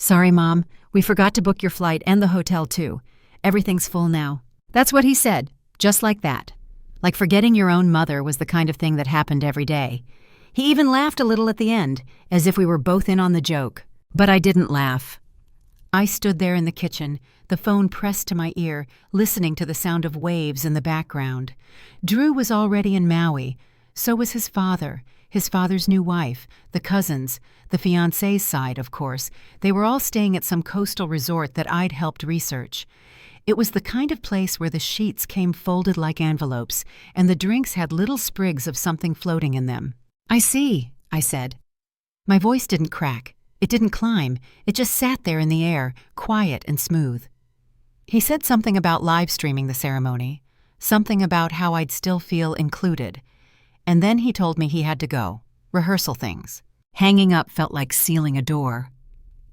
"Sorry, Mom. We forgot to book your flight and the hotel, too. Everything's full now." That's what he said, just like that. Like forgetting your own mother was the kind of thing that happened every day. He even laughed a little at the end, as if we were both in on the joke. But I didn't laugh. I stood there in the kitchen, the phone pressed to my ear, listening to the sound of waves in the background. Drew was already in Maui. So was his father's new wife, the cousins, the fiancé's side, of course. They were all staying at some coastal resort that I'd helped research. It was the kind of place where the sheets came folded like envelopes, and the drinks had little sprigs of something floating in them. "I see," I said. My voice didn't crack. It didn't climb. It just sat there in the air, quiet and smooth. He said something about live streaming the ceremony, something about how I'd still feel included. And then he told me he had to go. Rehearsal things. Hanging up felt like sealing a door.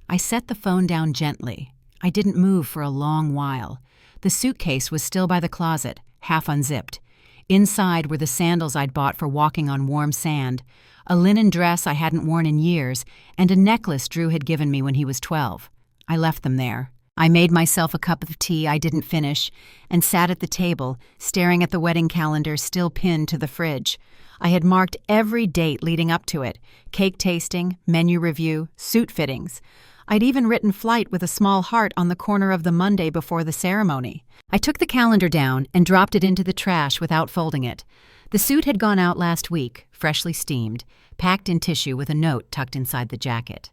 I set the phone down gently. I didn't move for a long while. The suitcase was still by the closet, half unzipped. Inside were the sandals I'd bought for walking on warm sand, a linen dress I hadn't worn in years, and a necklace Drew had given me when he was 12. I left them there. I made myself a cup of tea I didn't finish and sat at the table, staring at the wedding calendar still pinned to the fridge. I had marked every date leading up to it: cake tasting, menu review, suit fittings. I'd even written flight with a small heart on the corner of the Monday before the ceremony. I took the calendar down and dropped it into the trash without folding it. The suit had gone out last week, freshly steamed, packed in tissue with a note tucked inside the jacket.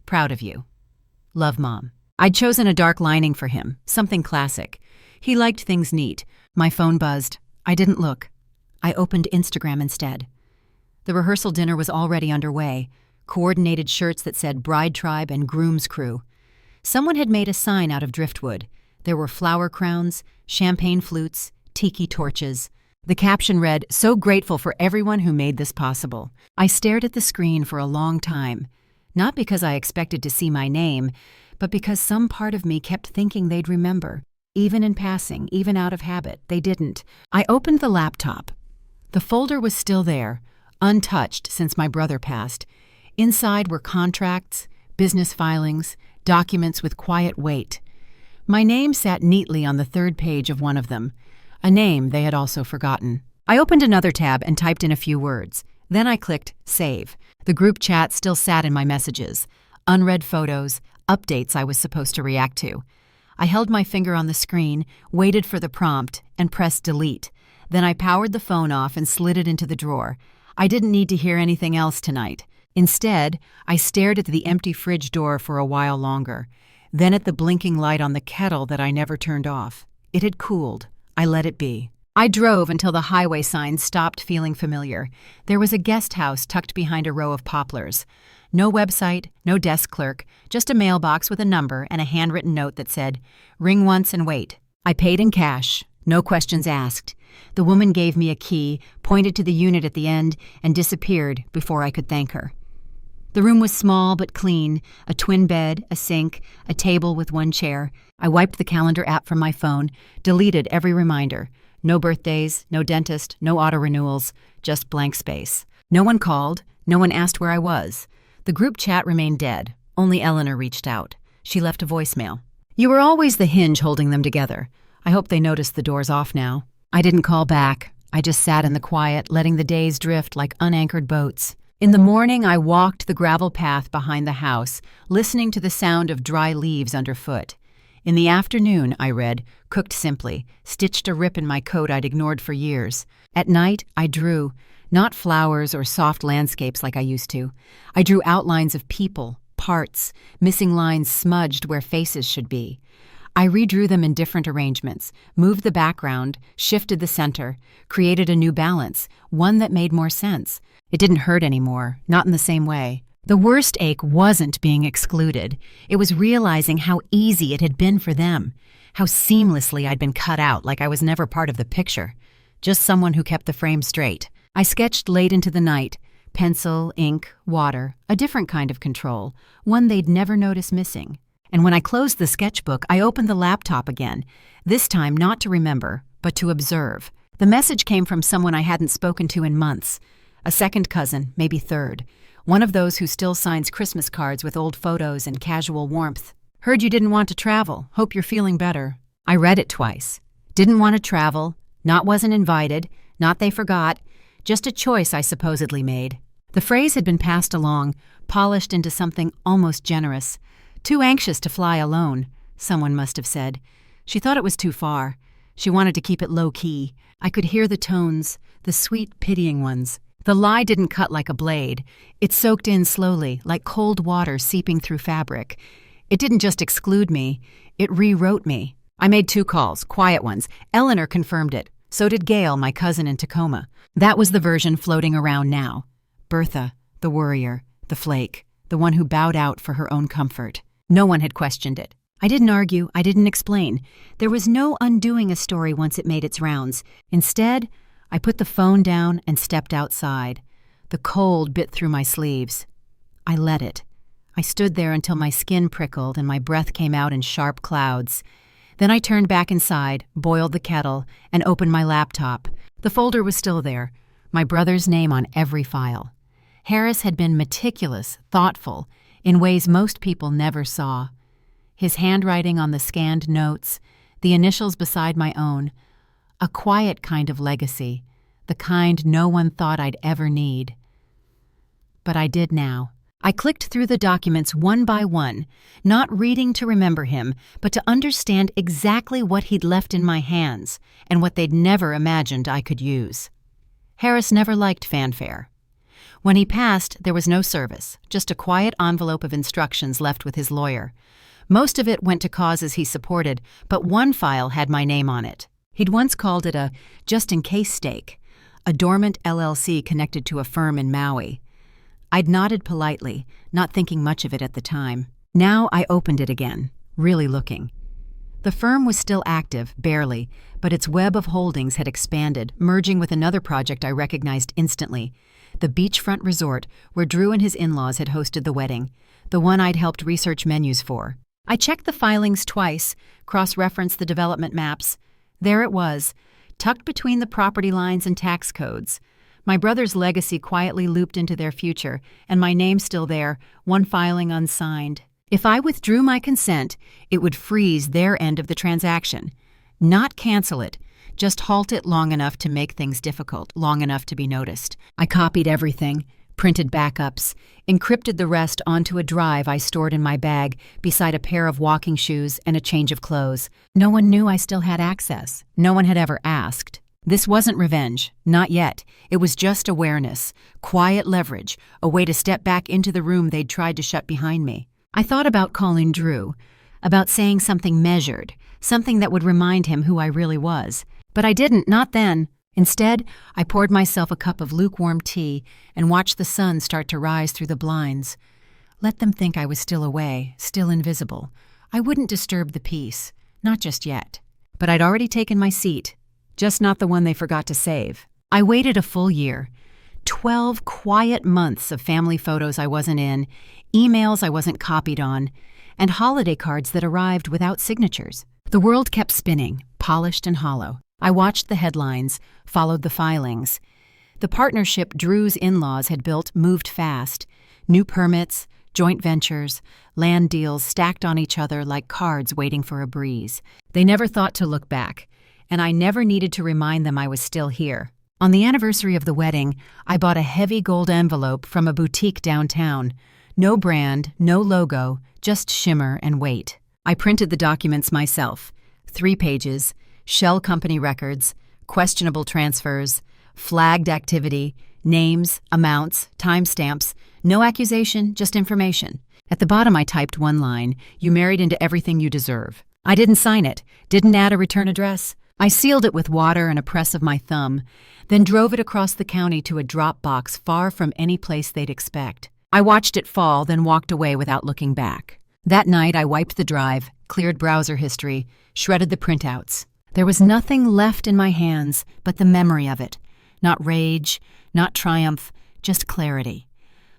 "Proud of you. Love, Mom." I'd chosen a dark lining for him, something classic. He liked things neat. My phone buzzed. I didn't look. I opened Instagram instead. The rehearsal dinner was already underway, coordinated shirts that said Bride Tribe and Groom's Crew. Someone had made a sign out of driftwood. There were flower crowns, champagne flutes, tiki torches. The caption read, "So grateful for everyone who made this possible." I stared at the screen for a long time, not because I expected to see my name, but because some part of me kept thinking they'd remember. Even in passing, even out of habit, they didn't. I opened the laptop. The folder was still there, untouched since my brother passed. Inside were contracts, business filings, documents with quiet weight. My name sat neatly on the third page of one of them, a name they had also forgotten. I opened another tab and typed in a few words. Then I clicked Save. The group chat still sat in my messages. Unread photos, updates I was supposed to react to. I held my finger on the screen, waited for the prompt, and pressed Delete. Then I powered the phone off and slid it into the drawer. I didn't need to hear anything else tonight. Instead, I stared at the empty fridge door for a while longer, then at the blinking light on the kettle that I never turned off. It had cooled. I let it be. I drove until the highway sign stopped feeling familiar. There was a guest house tucked behind a row of poplars. No website, no desk clerk, just a mailbox with a number and a handwritten note that said, "Ring once and wait." I paid in cash, no questions asked. The woman gave me a key, pointed to the unit at the end, and disappeared before I could thank her. The room was small but clean, a twin bed, a sink, a table with one chair. I wiped the calendar app from my phone, deleted every reminder. No birthdays, no dentist, no auto renewals, just blank space. No one called, no one asked where I was. The group chat remained dead. Only Eleanor reached out. She left a voicemail. "You were always the hinge holding them together. I hope they noticed the door's off now." I didn't call back. I just sat in the quiet, letting the days drift like unanchored boats. In the morning, I walked the gravel path behind the house, listening to the sound of dry leaves underfoot. In the afternoon, I read, cooked simply, stitched a rip in my coat I'd ignored for years. At night, I drew, not flowers or soft landscapes like I used to. I drew outlines of people, parts, missing lines smudged where faces should be. I redrew them in different arrangements, moved the background, shifted the center, created a new balance, one that made more sense. It didn't hurt anymore, not in the same way. The worst ache wasn't being excluded. It was realizing how easy it had been for them, how seamlessly I'd been cut out like I was never part of the picture, just someone who kept the frame straight. I sketched late into the night, pencil, ink, water, a different kind of control, one they'd never notice missing. And when I closed the sketchbook, I opened the laptop again, this time not to remember, but to observe. The message came from someone I hadn't spoken to in months, a second cousin, maybe third. One of those who still signs Christmas cards with old photos and casual warmth. Heard you didn't want to travel. Hope you're feeling better. I read it twice. Didn't want to travel, not wasn't invited, not they forgot, just a choice I supposedly made. The phrase had been passed along, polished into something almost generous. Too anxious to fly alone, someone must have said. She thought it was too far. She wanted to keep it low-key. I could hear the tones, the sweet, pitying ones. The lie didn't cut like a blade. It soaked in slowly, like cold water seeping through fabric. It didn't just exclude me, it rewrote me. I made 2 calls, quiet ones. Eleanor confirmed it. So did Gail, my cousin in Tacoma. That was the version floating around now. Bertha, the worrier, the flake, the one who bowed out for her own comfort. No one had questioned it. I didn't argue, I didn't explain. There was no undoing a story once it made its rounds. Instead, I put the phone down and stepped outside. The cold bit through my sleeves. I let it. I stood there until my skin prickled and my breath came out in sharp clouds. Then I turned back inside, boiled the kettle, and opened my laptop. The folder was still there, my brother's name on every file. Harris had been meticulous, thoughtful, in ways most people never saw. His handwriting on the scanned notes, the initials beside my own, a quiet kind of legacy, the kind no one thought I'd ever need. But I did now. I clicked through the documents one by one, not reading to remember him, but to understand exactly what he'd left in my hands and what they'd never imagined I could use. Harris never liked fanfare. When he passed, there was no service, just a quiet envelope of instructions left with his lawyer. Most of it went to causes he supported, but one file had my name on it. He'd once called it a just-in-case stake, a dormant LLC connected to a firm in Maui. I'd nodded politely, not thinking much of it at the time. Now I opened it again, really looking. The firm was still active, barely, but its web of holdings had expanded, merging with another project I recognized instantly, the beachfront resort where Drew and his in-laws had hosted the wedding, the one I'd helped research menus for. I checked the filings twice, cross-referenced the development maps. There it was, tucked between the property lines and tax codes. My brother's legacy quietly looped into their future, and my name still there, one filing unsigned. If I withdrew my consent, it would freeze their end of the transaction. Not cancel it, just halt it long enough to make things difficult, long enough to be noticed. I copied everything, printed backups, encrypted the rest onto a drive I stored in my bag beside a pair of walking shoes and a change of clothes. No one knew I still had access. No one had ever asked. This wasn't revenge, not yet. It was just awareness, quiet leverage, a way to step back into the room they'd tried to shut behind me. I thought about calling Drew, about saying something measured, something that would remind him who I really was. But I didn't, not then. Instead, I poured myself a cup of lukewarm tea and watched the sun start to rise through the blinds. Let them think I was still away, still invisible. I wouldn't disturb the peace, not just yet. But I'd already taken my seat. Just not the one they forgot to save. I waited a full year. 12 quiet months of family photos I wasn't in, emails I wasn't copied on, and holiday cards that arrived without signatures. The world kept spinning, polished and hollow. I watched the headlines, followed the filings. The partnership Drew's in-laws had built moved fast. New permits, joint ventures, land deals stacked on each other like cards waiting for a breeze. They never thought to look back, and I never needed to remind them I was still here. On the anniversary of the wedding, I bought a heavy gold envelope from a boutique downtown. No brand, no logo, just shimmer and weight. I printed the documents myself. 3 pages, shell company records, questionable transfers, flagged activity, names, amounts, timestamps, no accusation, just information. At the bottom I typed one line, "You married into everything you deserve." I didn't sign it, didn't add a return address. I sealed it with water and a press of my thumb, then drove it across the county to a drop box far from any place they'd expect. I watched it fall, then walked away without looking back. That night I wiped the drive, cleared browser history, shredded the printouts. There was nothing left in my hands but the memory of it. Not rage, not triumph, just clarity.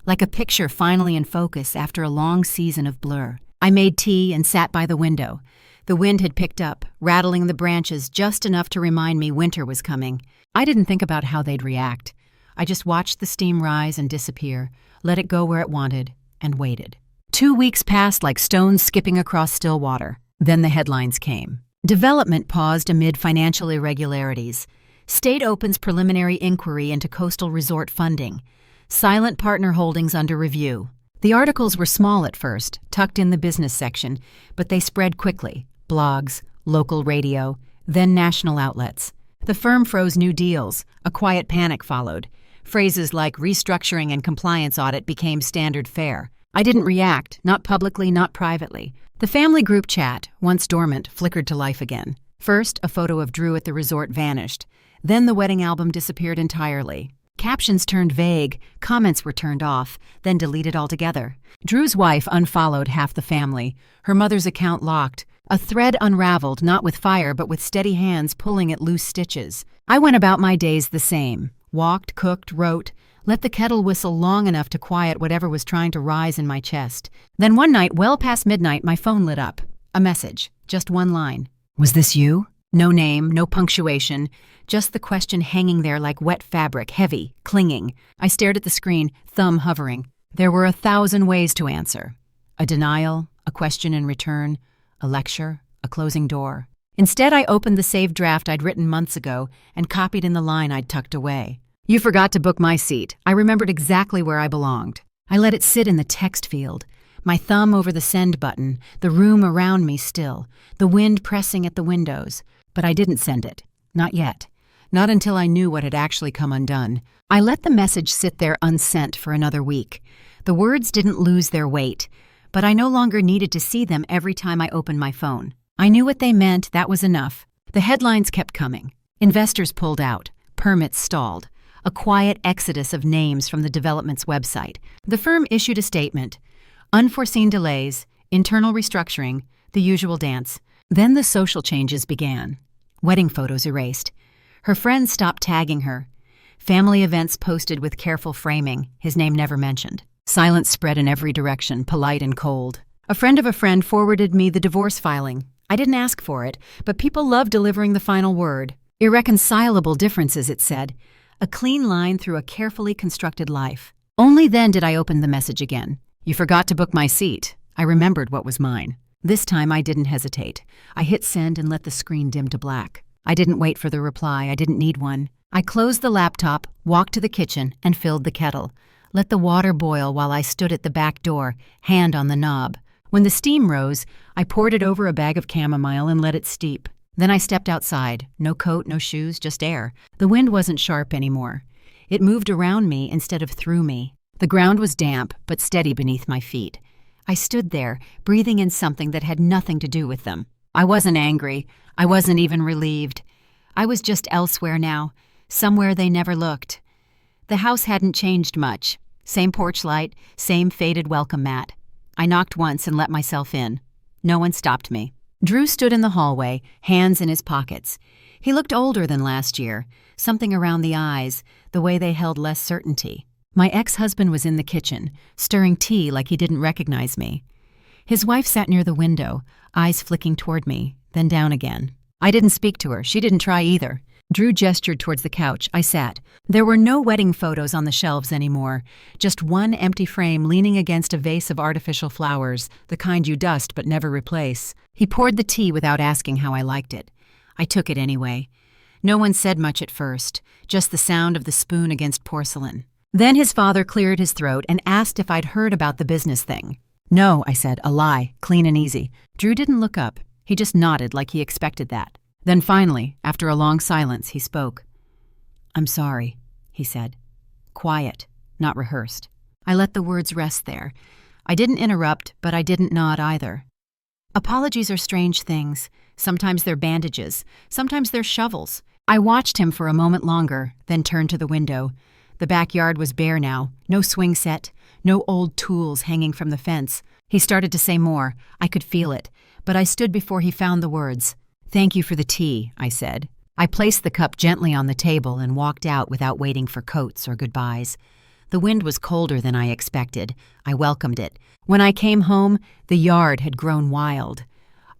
Like a picture finally in focus after a long season of blur. I made tea and sat by the window. The wind had picked up, rattling the branches just enough to remind me winter was coming. I didn't think about how they'd react. I just watched the steam rise and disappear, let it go where it wanted, and waited. 2 weeks passed like stones skipping across still water. Then the headlines came. Development paused amid financial irregularities. State opens preliminary inquiry into coastal resort funding. Silent partner holdings under review. The articles were small at first, tucked in the business section, but they spread quickly. Blogs, local radio, then national outlets. The firm froze new deals. A quiet panic followed. Phrases like restructuring and compliance audit became standard fare. I didn't react, not publicly, not privately. The family group chat, once dormant, flickered to life again. First, a photo of Drew at the resort vanished. Then the wedding album disappeared entirely. Captions turned vague, comments were turned off, then deleted altogether. Drew's wife unfollowed half the family, her mother's account locked. A thread unraveled, not with fire but with steady hands pulling at loose stitches. I went about my days the same. Walked, cooked, wrote, let the kettle whistle long enough to quiet whatever was trying to rise in my chest. Then one night, well past midnight, my phone lit up. A message, just one line. Was this you? No name, no punctuation, just the question hanging there like wet fabric, heavy, clinging. I stared at the screen, thumb hovering. There were 1,000 ways to answer. A denial, a question in return, a lecture, a closing door. Instead, I opened the saved draft I'd written months ago and copied in the line I'd tucked away. You forgot to book my seat. I remembered exactly where I belonged. I let it sit in the text field, my thumb over the send button, the room around me still, the wind pressing at the windows. But I didn't send it. Not yet. Not until I knew what had actually come undone. I let the message sit there unsent for another week. The words didn't lose their weight, but I no longer needed to see them every time I opened my phone. I knew what they meant, that was enough. The headlines kept coming. Investors pulled out. Permits stalled. A quiet exodus of names from the development's website. The firm issued a statement. Unforeseen delays, internal restructuring, the usual dance. Then the social changes began. Wedding photos erased. Her friends stopped tagging her. Family events posted with careful framing, his name never mentioned. Silence spread in every direction, polite and cold. A friend of a friend forwarded me the divorce filing. I didn't ask for it, but people love delivering the final word. Irreconcilable differences, it said. A clean line through a carefully constructed life. Only then did I open the message again. You forgot to book my seat. I remembered what was mine. This time I didn't hesitate. I hit send and let the screen dim to black. I didn't wait for the reply. I didn't need one. I closed the laptop, walked to the kitchen, and filled the kettle. Let the water boil while I stood at the back door, hand on the knob. When the steam rose, I poured it over a bag of chamomile and let it steep. Then I stepped outside. No coat, no shoes, just air. The wind wasn't sharp anymore. It moved around me instead of through me. The ground was damp, but steady beneath my feet. I stood there, breathing in something that had nothing to do with them. I wasn't angry. I wasn't even relieved. I was just elsewhere now, somewhere they never looked. The house hadn't changed much. Same porch light, same faded welcome mat. I knocked once and let myself in. No one stopped me. Drew stood in the hallway, hands in his pockets. He looked older than last year, something around the eyes, the way they held less certainty. My ex-husband was in the kitchen, stirring tea like he didn't recognize me. His wife sat near the window, eyes flicking toward me, then down again. I didn't speak to her. She didn't try either. Drew gestured towards the couch. I sat. There were no wedding photos on the shelves anymore, just one empty frame leaning against a vase of artificial flowers, the kind you dust but never replace. He poured the tea without asking how I liked it. I took it anyway. No one said much at first, just the sound of the spoon against porcelain. Then his father cleared his throat and asked if I'd heard about the business thing. No, I said, a lie, clean and easy. Drew didn't look up. He just nodded like he expected that. Then finally, after a long silence, he spoke. I'm sorry, he said. Quiet, not rehearsed. I let the words rest there. I didn't interrupt, but I didn't nod either. Apologies are strange things. Sometimes they're bandages. Sometimes they're shovels. I watched him for a moment longer, then turned to the window. The backyard was bare now. No swing set. No old tools hanging from the fence. He started to say more. I could feel it. But I stood before he found the words. Thank you for the tea, I said. I placed the cup gently on the table and walked out without waiting for coats or goodbyes. The wind was colder than I expected. I welcomed it. When I came home, the yard had grown wild.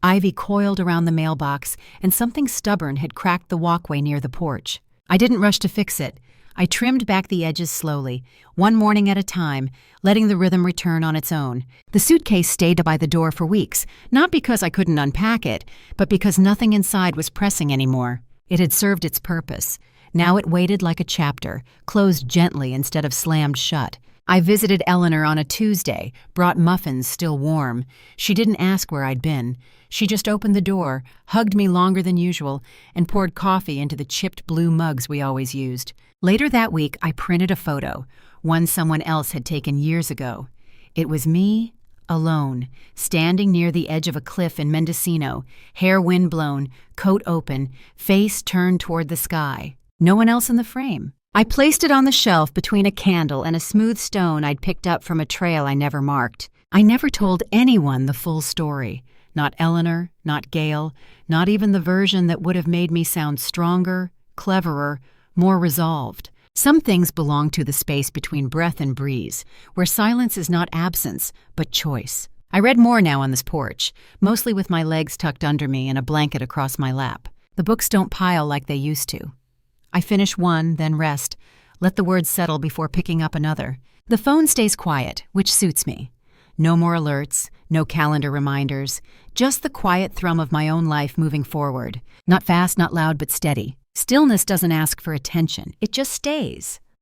Ivy coiled around the mailbox, and something stubborn had cracked the walkway near the porch. I didn't rush to fix it. I trimmed back the edges slowly, one morning at a time, letting the rhythm return on its own. The suitcase stayed by the door for weeks, not because I couldn't unpack it, but because nothing inside was pressing anymore. It had served its purpose. Now it waited like a chapter, closed gently instead of slammed shut. I visited Eleanor on a Tuesday, brought muffins still warm. She didn't ask where I'd been. She just opened the door, hugged me longer than usual, and poured coffee into the chipped blue mugs we always used. Later that week, I printed a photo, one someone else had taken years ago. It was me, alone, standing near the edge of a cliff in Mendocino, hair windblown, coat open, face turned toward the sky. No one else in the frame. I placed it on the shelf between a candle and a smooth stone I'd picked up from a trail I never marked. I never told anyone the full story. Not Eleanor, not Gail, not even the version that would have made me sound stronger, cleverer, more resolved. Some things belong to the space between breath and breeze, where silence is not absence, but choice. I read more now on this porch, mostly with my legs tucked under me and a blanket across my lap. The books don't pile like they used to. I finish one, then rest, let the words settle before picking up another. The phone stays quiet, which suits me. No more alerts, no calendar reminders, just the quiet thrum of my own life moving forward. Not fast, not loud, but steady. Stillness doesn't ask for attention, it just stays.